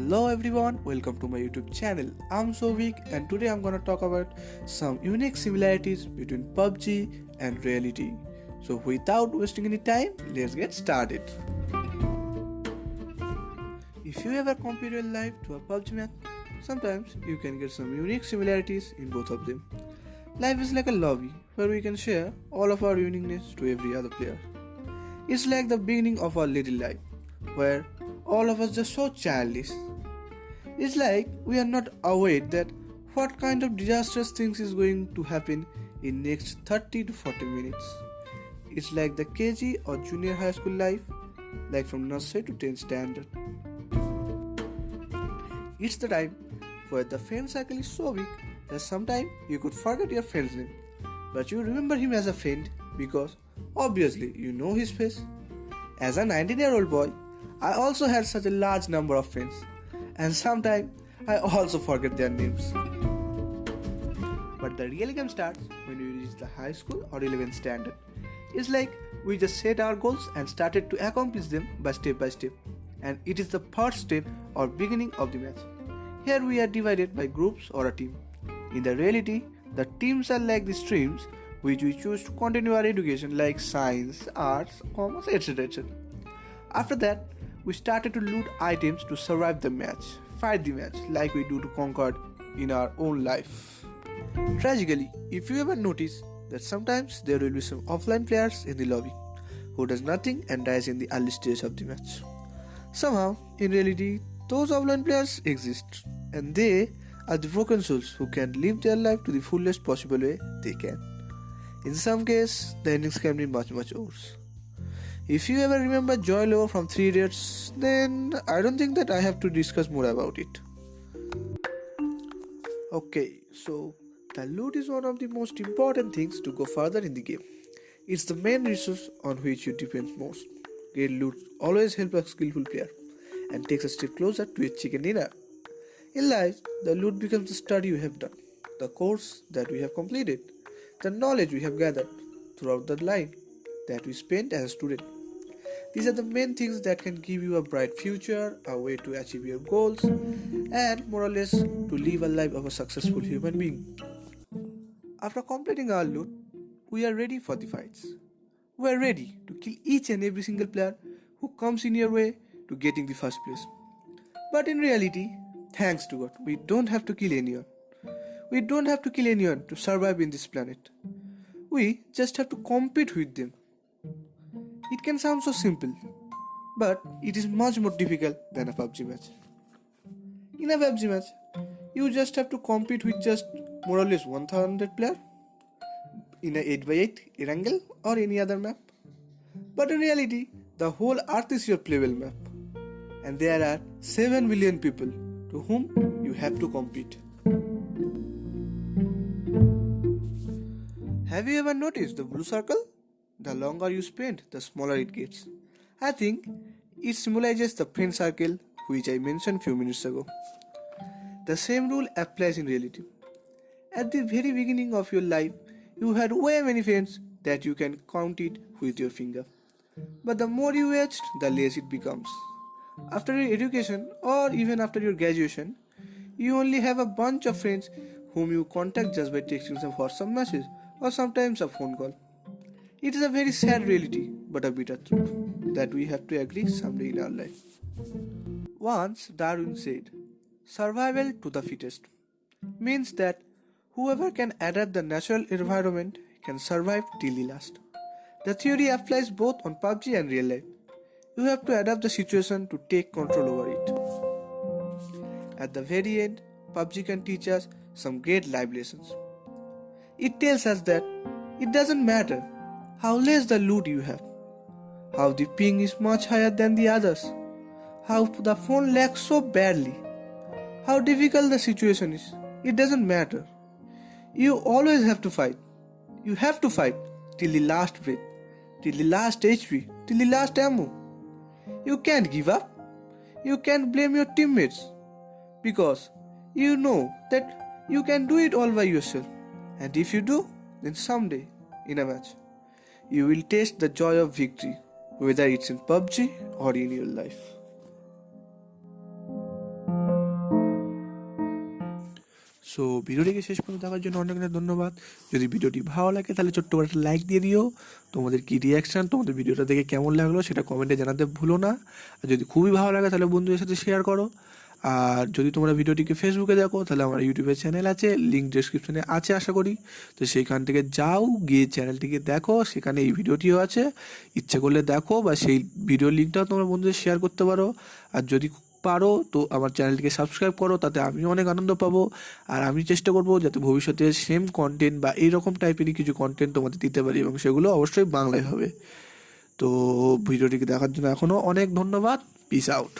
Hello everyone, welcome to my YouTube channel. I'm Souvik and today I'm gonna talk about some unique similarities between Pubg and reality. So without wasting any time, let's get started. If you ever compare real life to a Pubg match, sometimes you can get some unique similarities in both of them. Life is like a lobby where we can share all of our uniqueness to every other player. It's like the beginning of our little life, where all of us just so childish. It's like we are not aware that what kind of disastrous things is going to happen in next 30 to 40 minutes. It's like the KG or junior high school life, like from nursery to 10th standard. It's the time where the friend circle is so big that sometimes you could forget your friend's name, but you remember him as a friend because obviously you know his face. As a 19-year-old boy, I also had such a large number of friends, and sometimes I also forget their names. But the real game starts when we reach the high school or 11th standard. It's like we just set our goals and started to accomplish them by step, and it is the first step or beginning of the match. Here we are divided by groups or a team. In the reality, the teams are like the streams which we choose to continue our education, like science, arts, commerce, etc. After that, we started to loot items to survive the match, fight the match like we do to conquer in our own life. Tragically, if you ever notice that sometimes there will be some offline players in the lobby who does nothing and dies in the early stage of the match. Somehow, in reality, those offline players exist, and they are the broken souls who can live their life to the fullest possible way they can. In some cases, the endings can be much worse. If you ever remember Joy Lover from 3 Idiots, then I don't think that I have to discuss more about it. Okay, so the loot is one of the most important things to go further in the game. It's the main resource on which you depend most. Great loot always helps a skillful player and takes a step closer to a chicken dinner. In life, the loot becomes the study you have done, the course that we have completed, the knowledge we have gathered throughout the life that we spent as a student. These are the main things that can give you a bright future, a way to achieve your goals, and more or less to live a life of a successful human being. After completing our loot, we are ready for the fights. We are ready to kill each and every single player who comes in your way to getting the first place. But in reality, thanks to God, we don't have to kill anyone. We don't have to kill anyone to survive in this planet. We just have to compete with them. It can sound so simple, but it is much more difficult than a Pubg match. In a Pubg match, you just have to compete with just more or less 1,000 players in a 8x8 Erangel or any other map. But in reality, the whole earth is your playable map, and there are 7 billion people to whom you have to compete. Have you ever noticed the blue circle? The longer you spend, the smaller it gets. I think it symbolizes the friend circle which I mentioned few minutes ago. The same rule applies in reality. At the very beginning of your life, you had way many friends that you can count it with your finger. But the more you aged, the less it becomes. After your education or even after your graduation, you only have a bunch of friends whom you contact just by texting some WhatsApp message or sometimes a phone call. It is a very sad reality, but a bitter truth, that we have to agree someday in our life. Once Darwin said, survival to the fittest means that whoever can adapt the natural environment can survive till the last. The theory applies both on Pubg and real life. You have to adapt the situation to take control over it. At the very end, Pubg can teach us some great life lessons. It tells us that it doesn't matter how less the loot you have, how the ping is much higher than the others, how the phone lags so badly, how difficult the situation is. It doesn't matter. You always have to fight. You have to fight till the last breath, till the last HP, till the last ammo. You can't give up. You can't blame your teammates because you know that you can do it all by yourself. And if you do, then someday in a match, you will taste the joy of victory, whether it's in Pubg or in your life. So ভিডিওটিকে শেষ পর্যন্ত দেখার জন্য অনেক অনেক ধন্যবাদ। যদি ভিডিওটি ভালো লাগে তাহলে ছোট্ট করে একটা লাইক দিয়ে দিও। তোমাদের কি রিয়াকশান, তোমাদের ভিডিওটা দেখে কেমন লাগলো সেটা কমেন্টে জানাতে ভুলো না। আর যদি খুবই ভালো লাগে তাহলে বন্ধুদের সাথে শেয়ার করো। আর যদি তোমরা ভিডিওটিকে ফেসবুকে দেখো তাহলে আমার ইউটিউবের চ্যানেল আছে, লিঙ্ক ডেসক্রিপশনে আছে আশা করি। তো সেইখান থেকে যাও, গিয়ে চ্যানেলটিকে দেখো, সেখানে এই ভিডিওটিও আছে। ইচ্ছে করলে দেখো, বা সেই ভিডিও লিঙ্কটাও তোমরা বন্ধুদের শেয়ার করতে পারো। আর যদি পারো তো আমার চ্যানেলটিকে সাবস্ক্রাইব করো, তাতে আমিও অনেক আনন্দ পাবো। আর আমি চেষ্টা করবো যাতে ভবিষ্যতে সেম কন্টেন্ট বা এইরকম টাইপেরই কিছু কন্টেন্ট তোমাদের দিতে পারি, এবং সেগুলো অবশ্যই বাংলায় হবে। তো ভিডিওটিকে দেখার জন্য এখনও অনেক ধন্যবাদ। Piece out.